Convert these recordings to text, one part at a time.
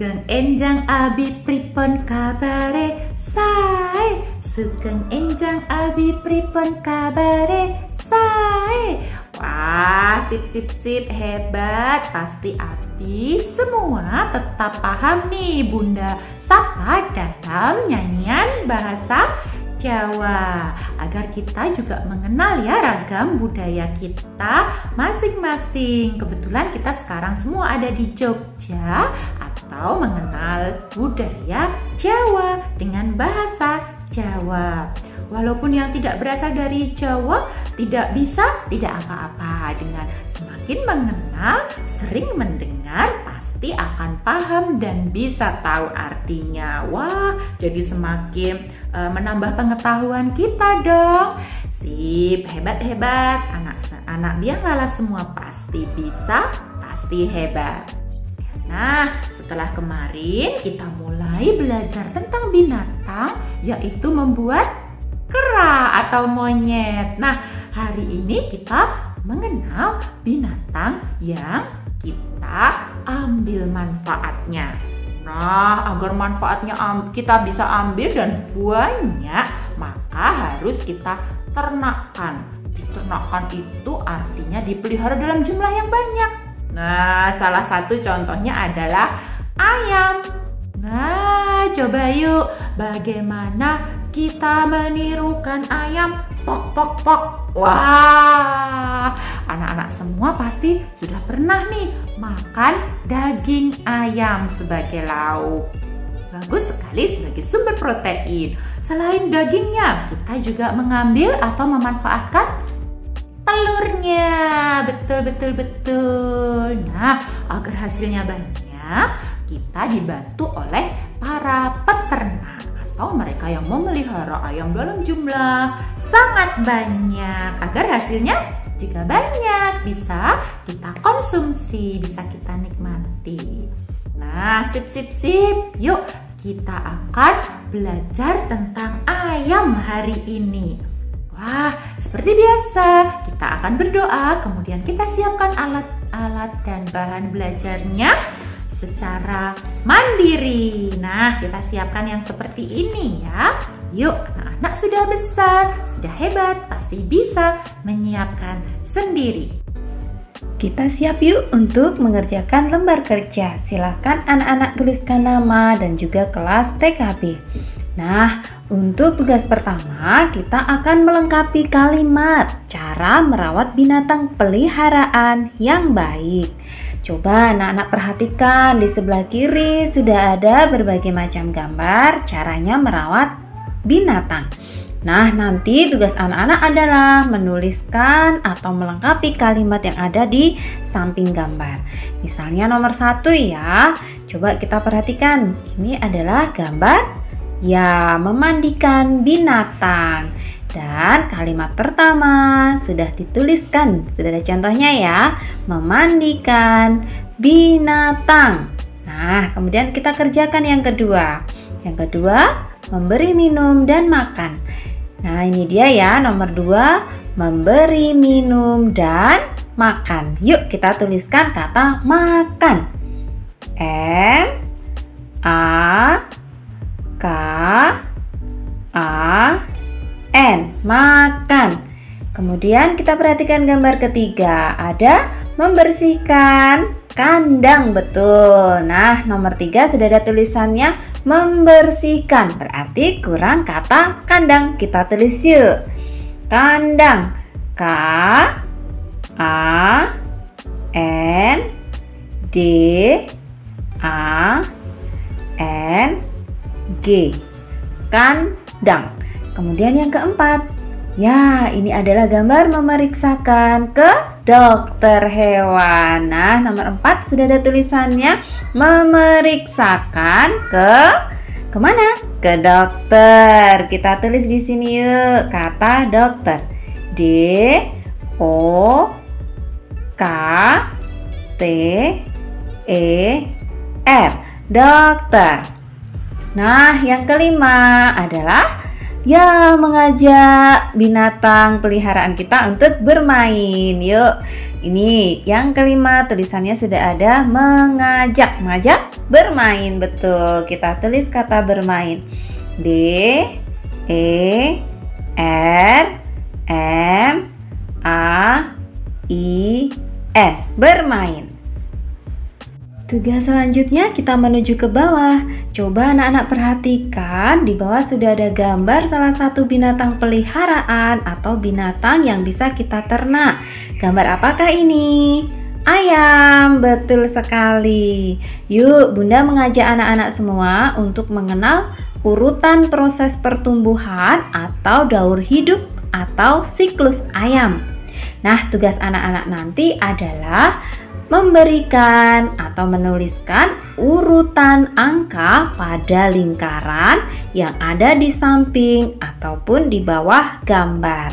Sugeng enjang abi pripun kabare sae. Sugeng enjang abi pripun kabare sae. Wah, sip, hebat. Pasti abi semua tetap paham nih Bunda Sapa dalam nyanyian bahasa Jawa, agar kita juga mengenal ya ragam budaya kita masing-masing. Kebetulan kita sekarang semua ada di Jogja atau mengenal budaya Jawa dengan bahasa Jawa. Walaupun yang tidak berasal dari Jawa tidak apa-apa. Dengan semakin mengenal, sering mendengar, pasti akan paham dan bisa tahu artinya. Wah, jadi semakin menambah pengetahuan kita dong. Sip, hebat. Anak biang lala semua pasti bisa, pasti hebat. Nah, setelah kemarin kita mulai belajar tentang binatang, yaitu membuat kera atau monyet. Nah, hari ini kita mengenal binatang yang kita ambil manfaatnya. Nah, agar manfaatnya kita bisa ambil dan banyak, maka harus kita ternakkan. Diternakkan itu artinya dipelihara dalam jumlah yang banyak. Nah, salah satu contohnya adalah ayam. Nah, coba yuk bagaimana kita menirukan ayam. Pok, pok, pok. Wah, anak-anak semua pasti sudah pernah nih makan daging ayam sebagai lauk. Bagus sekali sebagai sumber protein. Selain dagingnya, kita juga mengambil atau memanfaatkan telurnya. Betul. Nah, agar hasilnya banyak, kita dibantu oleh para peternak atau mereka yang memelihara ayam dalam jumlah sangat banyak, agar hasilnya jika banyak bisa kita konsumsi, bisa kita nikmati. Nah, sip. Yuk kita akan belajar tentang ayam hari ini. Wah, seperti biasa kita akan berdoa, kemudian kita siapkan alat-alat dan bahan belajarnya secara mandiri. Nah, kita siapkan yang seperti ini ya. Yuk, anak-anak sudah besar, sudah hebat, pasti bisa menyiapkan sendiri. Kita siap yuk untuk mengerjakan lembar kerja. Silakan anak-anak tuliskan nama dan juga kelas TKB. Nah, untuk tugas pertama kita akan melengkapi kalimat cara merawat binatang peliharaan yang baik. Coba anak-anak perhatikan di sebelah kiri sudah ada berbagai macam gambar caranya merawat binatang. Nah, nanti tugas anak-anak adalah menuliskan atau melengkapi kalimat yang ada di samping gambar. Misalnya nomor 1 ya. Coba kita perhatikan. Ini adalah gambar ya memandikan binatang. Dan kalimat pertama sudah dituliskan. Sudah ada contohnya ya. Memandikan binatang. Nah, kemudian kita kerjakan yang kedua. Yang kedua, memberi minum dan makan. Nah, ini dia ya, nomor 2, memberi minum dan makan. Yuk kita tuliskan kata makan. M-A-K-A-N, makan. Kemudian kita perhatikan gambar ketiga, ada membersihkan kandang, betul. Nah, nomor 3 sudah ada tulisannya membersihkan, berarti kurang kata kandang. Kita tulis yuk. Kandang, K-A-N-D-A-N-G, kandang. Kemudian yang keempat, ya ini adalah gambar memeriksakan ke dokter hewan. Nah, nomor 4 sudah ada tulisannya memeriksakan kemana? Ke dokter. Kita tulis di sini yuk kata dokter. D-O-K-T-E-R, dokter. Nah, yang kelima adalah ya mengajak binatang peliharaan kita untuk bermain. Yuk Ini yang kelima, tulisannya sudah ada mengajak. Mengajak bermain, betul. Kita tulis kata bermain. D E R M A I N, bermain. Tugas selanjutnya kita menuju ke bawah. Coba anak-anak perhatikan, di bawah sudah ada gambar salah satu binatang peliharaan atau binatang yang bisa kita ternak. Gambar apakah ini? Ayam, betul sekali. Yuk, Bunda mengajak anak-anak semua untuk mengenal urutan proses pertumbuhan atau daur hidup atau siklus ayam. Nah, tugas anak-anak nanti adalah memberikan atau menuliskan urutan angka pada lingkaran yang ada di samping ataupun di bawah gambar.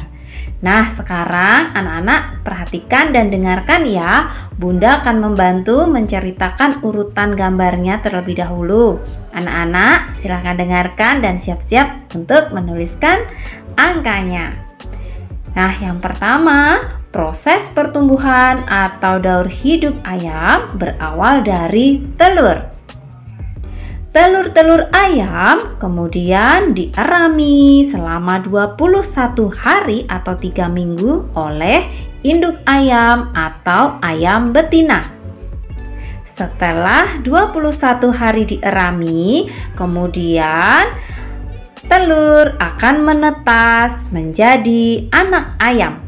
Nah, sekarang anak-anak perhatikan dan dengarkan ya. Bunda akan membantu menceritakan urutan gambarnya terlebih dahulu. Anak-anak silahkan dengarkan dan siap-siap untuk menuliskan angkanya. Nah, yang pertama, proses pertumbuhan atau daur hidup ayam berawal dari telur. Telur-telur ayam kemudian dierami selama 21 hari atau 3 minggu oleh induk ayam atau ayam betina. Setelah 21 hari dierami, kemudian telur akan menetas menjadi anak ayam.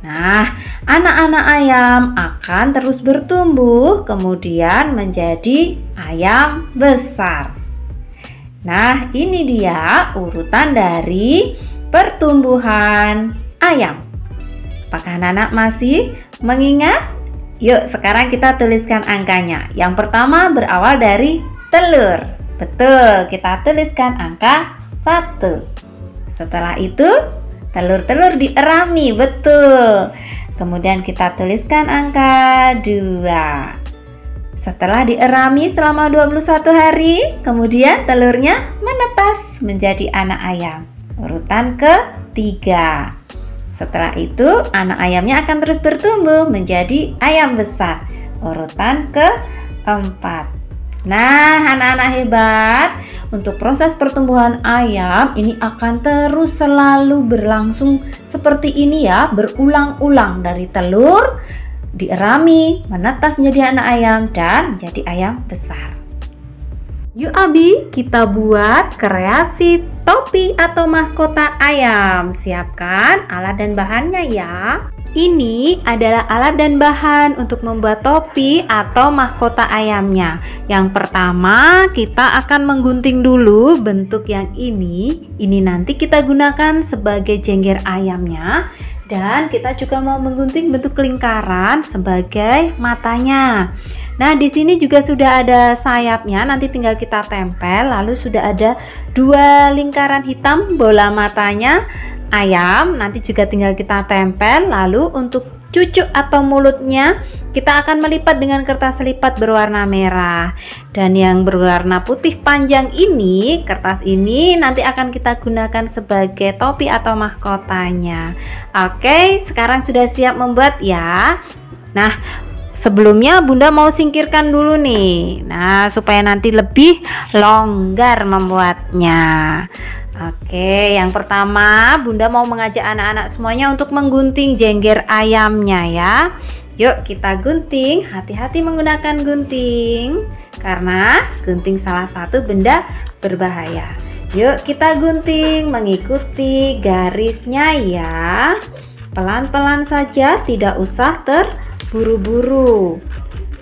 Nah, anak-anak ayam akan terus bertumbuh kemudian menjadi ayam besar. Nah, ini dia urutan dari pertumbuhan ayam. Apakah anak-anak masih mengingat? Yuk, sekarang kita tuliskan angkanya. Yang pertama berawal dari telur. Betul, kita tuliskan angka 1. Setelah itu telur-telur dierami, betul. Kemudian kita tuliskan angka 2. Setelah dierami selama 21 hari, kemudian telurnya menetas menjadi anak ayam. Urutan ketiga. Setelah itu anak ayamnya akan terus bertumbuh menjadi ayam besar. Urutan keempat. Nah, anak-anak hebat, untuk proses pertumbuhan ayam ini akan terus selalu berlangsung seperti ini ya, berulang-ulang dari telur, dierami, menetas menjadi anak ayam, dan menjadi ayam besar. Yuk Abi, kita buat kreasi topi atau mahkota ayam. Siapkan alat dan bahannya ya. Ini adalah alat dan bahan untuk membuat topi atau mahkota ayamnya. Yang pertama, kita akan menggunting dulu bentuk yang ini. Ini nanti kita gunakan sebagai jengger ayamnya. Dan kita juga mau menggunting bentuk lingkaran sebagai matanya. Nah, di sini juga sudah ada sayapnya, nanti tinggal kita tempel. Lalu sudah ada 2 lingkaran hitam bola matanya ayam, nanti juga tinggal kita tempel. Lalu untuk cucuk atau mulutnya kita akan melipat dengan kertas lipat berwarna merah. Dan yang berwarna putih panjang ini, kertas ini nanti akan kita gunakan sebagai topi atau mahkotanya. Oke, sekarang sudah siap membuat ya. Nah, sebelumnya Bunda mau singkirkan dulu nih. Nah, supaya nanti lebih longgar membuatnya. Oke, yang pertama Bunda mau mengajak anak-anak semuanya untuk menggunting jengger ayamnya ya. Yuk kita gunting, hati-hati menggunakan gunting karena gunting salah satu benda berbahaya. Yuk kita gunting mengikuti garisnya ya. Pelan-pelan saja, tidak usah terburu-buru.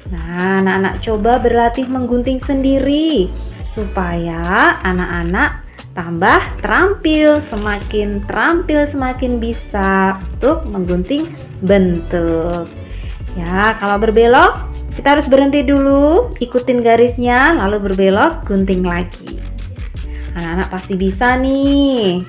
Nah, anak-anak coba berlatih menggunting sendiri supaya anak-anak tambah terampil, semakin terampil semakin bisa untuk menggunting bentuk. Ya, kalau berbelok kita harus berhenti dulu, ikutin garisnya, lalu berbelok, gunting lagi. Anak-anak pasti bisa nih.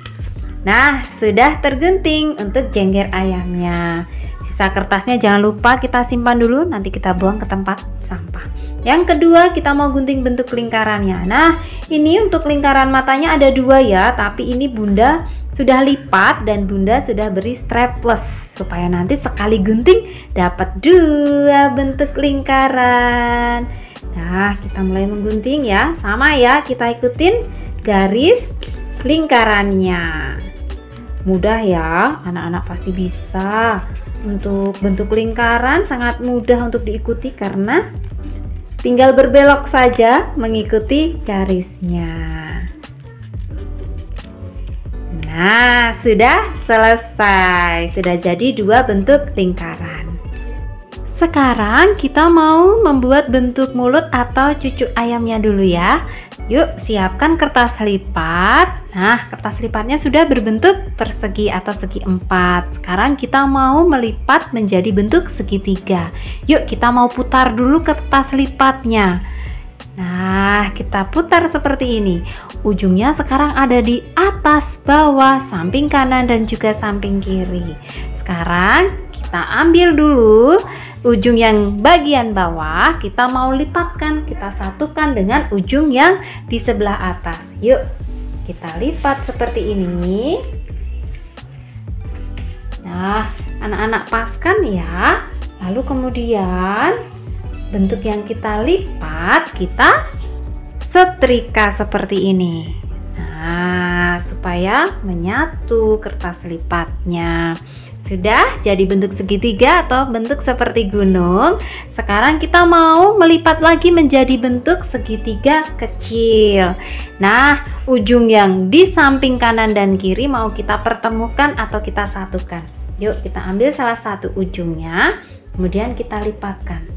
Nah, sudah tergunting untuk jengger ayamnya. Sisa kertasnya jangan lupa kita simpan dulu, nanti kita buang ke tempat sampah. Yang kedua, kita mau gunting bentuk lingkarannya. Nah, ini untuk lingkaran matanya ada 2 ya, tapi ini Bunda sudah lipat dan Bunda sudah beri strapless supaya nanti sekali gunting dapat 2 bentuk lingkaran. Nah, kita mulai menggunting ya. Sama ya, kita ikutin garis lingkarannya. Mudah ya, anak-anak pasti bisa. Untuk bentuk lingkaran sangat mudah untuk diikuti karena tinggal berbelok saja mengikuti garisnya. Nah, sudah selesai. Sudah jadi 2 bentuk lingkaran. Sekarang kita mau membuat bentuk mulut atau cucuk ayamnya dulu ya. Yuk, siapkan kertas lipat. Nah, kertas lipatnya sudah berbentuk persegi atau segi 4. Sekarang kita mau melipat menjadi bentuk segitiga. Yuk, kita mau putar dulu kertas lipatnya. Nah, kita putar seperti ini. Ujungnya sekarang ada di atas, bawah, samping kanan dan juga samping kiri. Sekarang kita ambil dulu ujung yang bagian bawah, kita mau lipatkan, kita satukan dengan ujung yang di sebelah atas. Yuk, kita lipat seperti ini. Nah, anak-anak paskan ya. Lalu kemudian bentuk yang kita lipat, kita setrika seperti ini. Nah, supaya menyatu kertas lipatnya. Sudah jadi bentuk segitiga atau bentuk seperti gunung. Sekarang kita mau melipat lagi menjadi bentuk segitiga kecil. Nah, ujung yang di samping kanan dan kiri mau kita pertemukan atau kita satukan. Yuk, kita ambil salah satu ujungnya, kemudian kita lipatkan.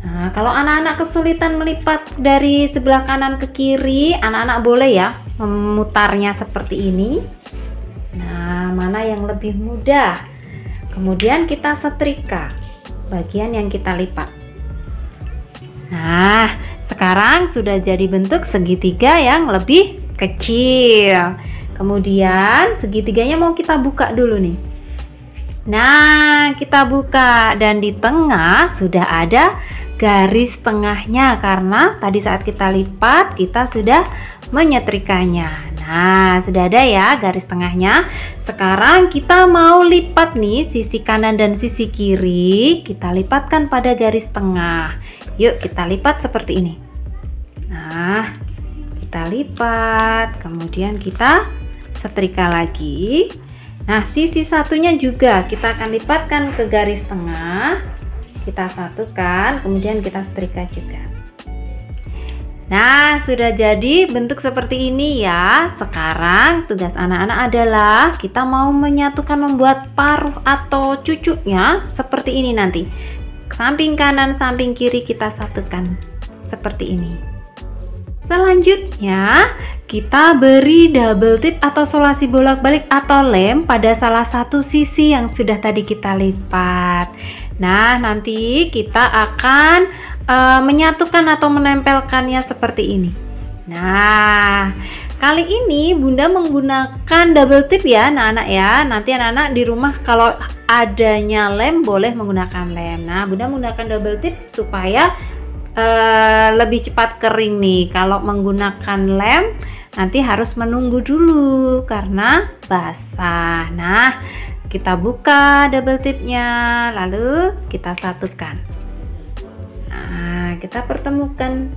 Nah, kalau anak-anak kesulitan melipat dari sebelah kanan ke kiri, anak-anak boleh ya memutarnya seperti ini. Nah, mana yang lebih mudah? Kemudian kita setrika bagian yang kita lipat. Nah, sekarang sudah jadi bentuk segitiga yang lebih kecil. Kemudian segitiganya mau kita buka dulu nih. Nah, kita buka dan di tengah sudah ada garis tengahnya karena tadi saat kita lipat kita sudah menyetrikanya. Nah, sudah ada ya garis tengahnya. Sekarang kita mau lipat nih sisi kanan dan sisi kiri, kita lipatkan pada garis tengah. Yuk, kita lipat seperti ini. Nah, kita lipat, kemudian kita setrika lagi. Nah, sisi satunya juga kita akan lipatkan ke garis tengah. Kita satukan, kemudian kita setrika juga. Nah, sudah jadi bentuk seperti ini ya. Sekarang tugas anak-anak adalah kita mau menyatukan, membuat paruh atau cucuknya seperti ini nanti. Samping kanan, samping kiri kita satukan seperti ini. Selanjutnya kita beri double tip atau solasi bolak-balik atau lem pada salah satu sisi yang sudah tadi kita lipat. Nah, nanti kita akan menyatukan atau menempelkannya seperti ini. Nah, kali ini Bunda menggunakan double tip ya anak-anak ya. Nanti anak-anak di rumah kalau adanya lem boleh menggunakan lem. Nah, Bunda menggunakan double tip supaya lebih cepat kering nih. Kalau menggunakan lem nanti harus menunggu dulu karena basah. Nah, kita buka double tipnya, lalu kita satukan. Nah, kita pertemukan,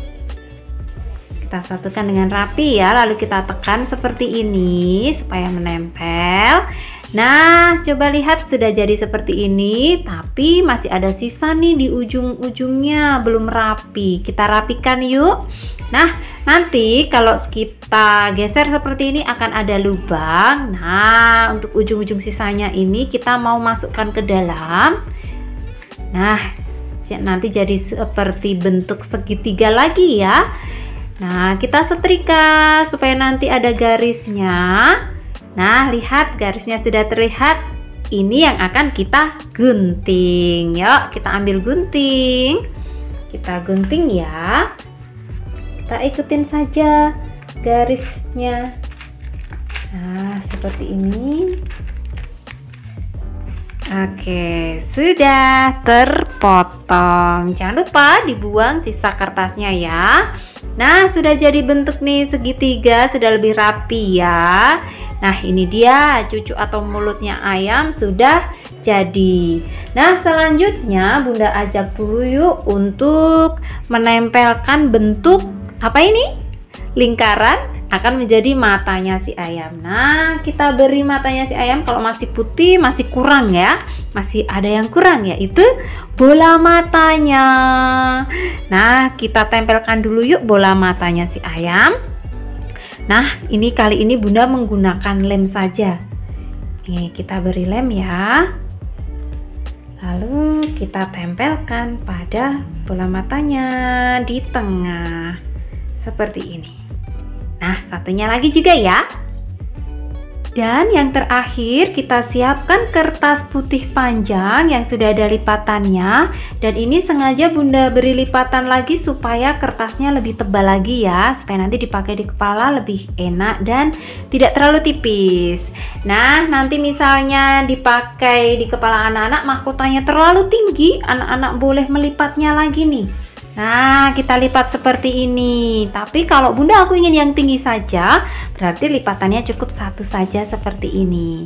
kita satukan dengan rapi ya, lalu kita tekan seperti ini supaya menempel. Nah, coba lihat sudah jadi seperti ini, tapi masih ada sisa nih di ujung-ujungnya belum rapi. Kita rapikan yuk. Nah, nanti kalau kita geser seperti ini akan ada lubang. Nah, untuk ujung-ujung sisanya ini kita mau masukkan ke dalam. Nah, nanti jadi seperti bentuk segitiga lagi ya. Nah, kita setrika supaya nanti ada garisnya. Nah, lihat garisnya sudah terlihat. Ini yang akan kita gunting. Yuk, kita ambil gunting. Kita gunting ya. Kita ikutin saja garisnya. Nah, seperti ini. Oke, sudah terpotong. Jangan lupa dibuang sisa kertasnya ya. Nah, sudah jadi bentuk nih segitiga, sudah lebih rapi ya. Nah, ini dia cucu atau mulutnya ayam sudah jadi. Nah, selanjutnya Bunda ajak dulu yuk untuk menempelkan bentuk apa ini? Lingkaran akan menjadi matanya si ayam. Nah, kita beri matanya si ayam. Kalau masih putih masih kurang ya, masih ada yang kurang, yaitu bola matanya. Nah, kita tempelkan dulu yuk bola matanya si ayam. Nah, ini kali ini Bunda menggunakan lem saja. Nih, kita beri lem ya. Lalu kita tempelkan pada bola matanya di tengah seperti ini. Nah, satunya lagi juga ya. Dan yang terakhir kita siapkan kertas putih panjang yang sudah ada lipatannya. Dan ini sengaja Bunda beri lipatan lagi supaya kertasnya lebih tebal lagi ya, supaya nanti dipakai di kepala lebih enak dan tidak terlalu tipis. Nah, nanti misalnya dipakai di kepala anak-anak mahkotanya terlalu tinggi, anak-anak boleh melipatnya lagi nih. Nah, kita lipat seperti ini. Tapi kalau Bunda aku ingin yang tinggi saja, berarti lipatannya cukup satu saja seperti ini.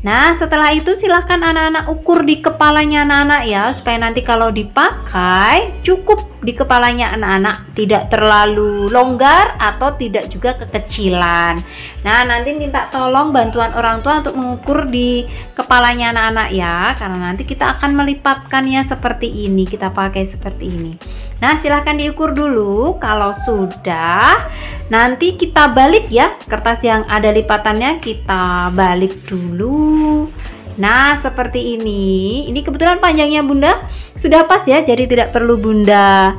Nah, setelah itu silahkan anak-anak ukur di kepalanya anak-anak ya, supaya nanti kalau dipakai cukup di kepalanya anak-anak, tidak terlalu longgar atau tidak juga kekecilan. Nah, nanti minta tolong bantuan orang tua untuk mengukur di kepalanya anak-anak ya, karena nanti kita akan melipatkannya seperti ini, kita pakai seperti ini. Nah, silahkan diukur dulu. Kalau sudah, nanti kita balik ya, kertas yang ada lipatannya kita balik dulu. Nah, seperti ini. Ini kebetulan panjangnya Bunda sudah pas ya, jadi tidak perlu Bunda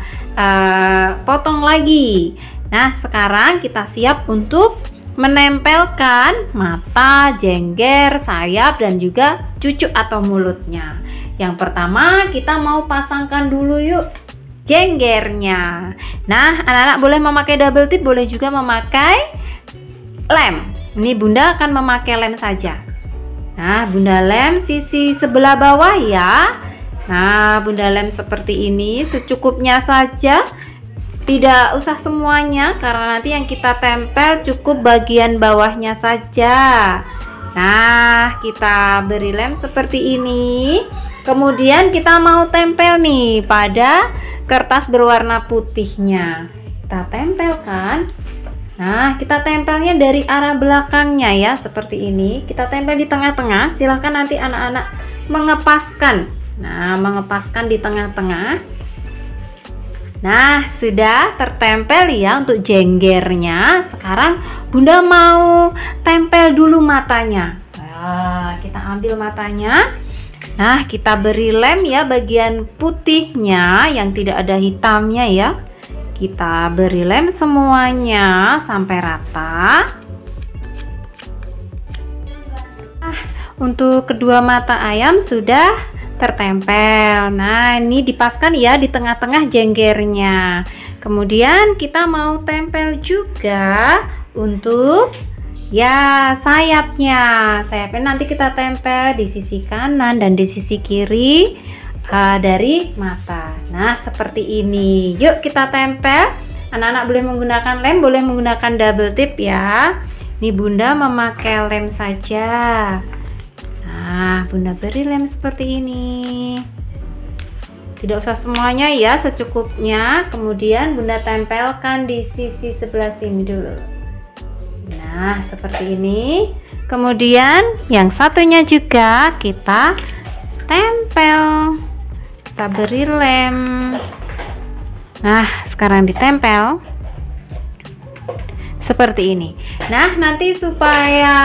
potong lagi. Nah, sekarang kita siap untuk menempelkan mata, jengger, sayap, dan juga cucu atau mulutnya. Yang pertama kita mau pasangkan dulu yuk jenggernya. Nah, anak-anak boleh memakai double tip, boleh juga memakai lem. Ini Bunda akan memakai lem saja. Nah, Bunda lem sisi sebelah bawah ya. Nah, Bunda lem seperti ini, secukupnya saja. Tidak usah semuanya, karena nanti yang kita tempel cukup bagian bawahnya saja. Nah, kita beri lem seperti ini. Kemudian kita mau tempel nih pada kertas berwarna putihnya. Kita tempelkan. Nah, kita tempelnya dari arah belakangnya ya, seperti ini. Kita tempel di tengah-tengah. Silahkan nanti anak-anak mengepaskan. Nah, mengepaskan di tengah-tengah. Nah, sudah tertempel ya untuk jenggernya. Sekarang Bunda mau tempel dulu matanya. Nah, kita ambil matanya. Nah, kita beri lem ya bagian putihnya yang tidak ada hitamnya ya. Kita beri lem semuanya sampai rata. Nah, untuk kedua mata ayam sudah tertempel. Nah, ini dipaskan ya di tengah-tengah jenggernya. Kemudian kita mau tempel juga untuk ya sayapnya. Sayapnya nanti kita tempel di sisi kanan dan di sisi kiri dari mata. Nah, seperti ini. Yuk kita tempel. Anak-anak boleh menggunakan lem, boleh menggunakan double tip ya. Ini Bunda memakai lem saja. Nah, Bunda beri lem seperti ini. Tidak usah semuanya ya, secukupnya. Kemudian Bunda tempelkan di sisi sebelah sini dulu. Nah, seperti ini. Kemudian yang satunya juga kita tempel. Kita beri lem. Nah, sekarang ditempel seperti ini. Nah, nanti supaya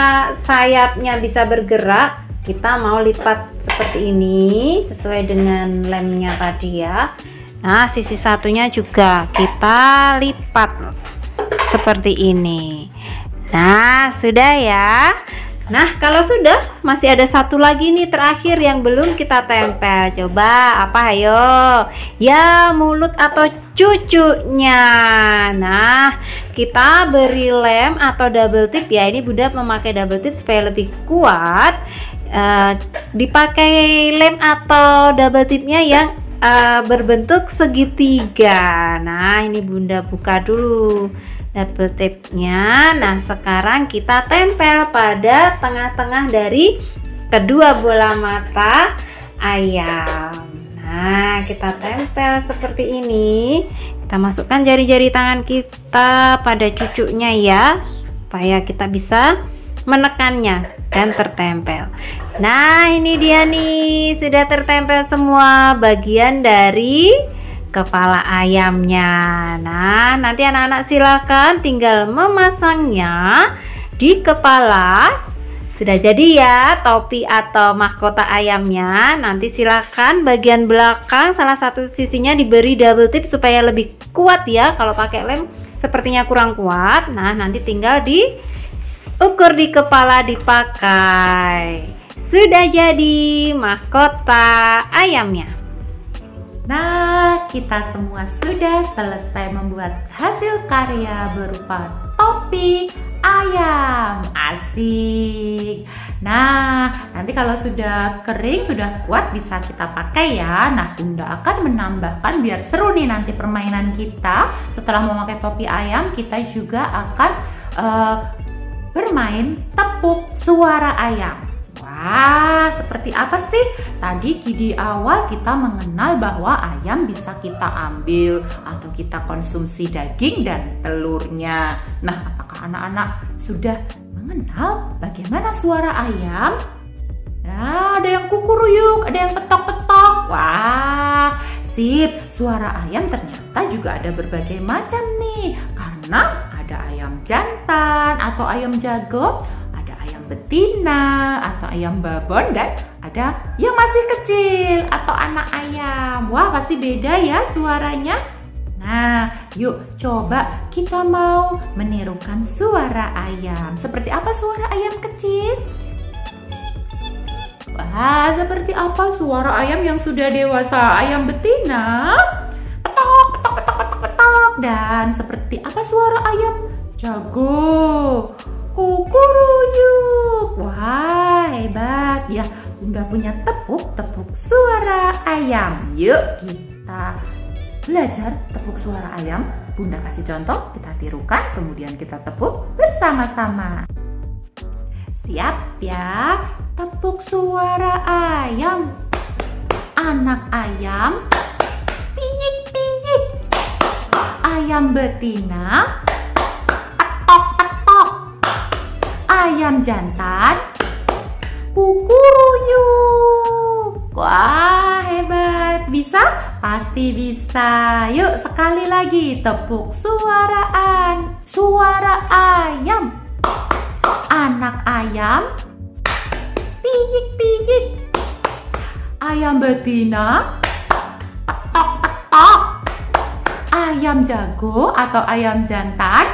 sayapnya bisa bergerak, kita mau lipat seperti ini sesuai dengan lemnya tadi ya. Nah, sisi satunya juga kita lipat seperti ini. Nah, sudah ya. Nah, kalau sudah, masih ada satu lagi nih terakhir yang belum kita tempel. Coba apa ayo? Ya, mulut atau cucunya. Nah, kita beri lem atau double tip ya. Ini Bunda memakai double tip supaya lebih kuat. Dipakai lem atau double tipnya yang berbentuk segitiga. Nah, ini Bunda buka dulu. double tape-nya. Nah, sekarang kita tempel pada tengah-tengah dari kedua bola mata ayam. Nah, kita tempel seperti ini. Kita masukkan jari-jari tangan kita pada cucuknya ya, supaya kita bisa menekannya dan tertempel. Nah, ini dia nih, sudah tertempel semua bagian dari kepala ayamnya. Nah, nanti anak-anak silakan tinggal memasangnya di kepala. Sudah jadi ya topi atau mahkota ayamnya. Nanti silakan bagian belakang salah satu sisinya diberi double tip supaya lebih kuat ya. Kalau pakai lem sepertinya kurang kuat. Nah, nanti tinggal diukur di kepala dipakai. Sudah jadi mahkota ayamnya. Nah, kita semua sudah selesai membuat hasil karya berupa topi ayam. Asik. Nah, nanti kalau sudah kering, sudah kuat, bisa kita pakai ya. Nah, Bunda akan menambahkan biar seru nih nanti permainan kita. Setelah memakai topi ayam, kita juga akan bermain tepuk suara ayam. Wah, seperti apa sih? Tadi di awal kita mengenal bahwa ayam bisa kita ambil atau kita konsumsi daging dan telurnya. Nah, apakah anak-anak sudah mengenal bagaimana suara ayam? Nah, ada yang kukuruyuk, ada yang petok-petok. Wah, sip. Suara ayam ternyata juga ada berbagai macam nih. Karena ada ayam jantan atau ayam jago, ayam betina atau ayam babon, dan ada yang masih kecil atau anak ayam. Wah, pasti beda ya suaranya. Nah, yuk coba kita mau menirukan suara ayam. Seperti apa suara ayam kecil? Wah, seperti apa suara ayam yang sudah dewasa? Ayam betina? Petok, petok, petok, petok, petok. Dan seperti apa suara ayam jago? Kukuruyuk. Wah, hebat ya. Bunda punya tepuk suara ayam. Yuk kita belajar tepuk suara ayam. Bunda kasih contoh, kita tirukan, kemudian kita tepuk bersama-sama. Siap ya? Tepuk suara ayam. Anak ayam piyik-piyik. Ayam betina ayam jantan kukuruyuk. Wah, hebat. Bisa? Pasti bisa. Yuk sekali lagi tepuk suara ayam. Anak ayam piyik-piyik. Ayam betina petok-petok. Ayam jago atau ayam jantan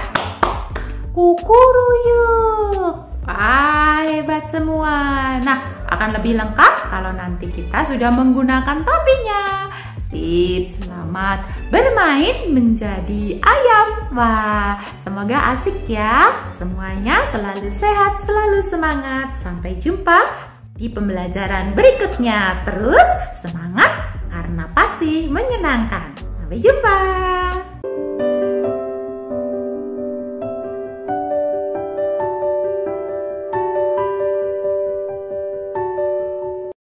kukuruyuk. Wah, hebat semua. Nah, akan lebih lengkap kalau nanti kita sudah menggunakan topinya. Sip, selamat bermain menjadi ayam. Wah, semoga asik ya. Semuanya selalu sehat, selalu semangat. Sampai jumpa di pembelajaran berikutnya. Terus semangat karena pasti menyenangkan. Sampai jumpa.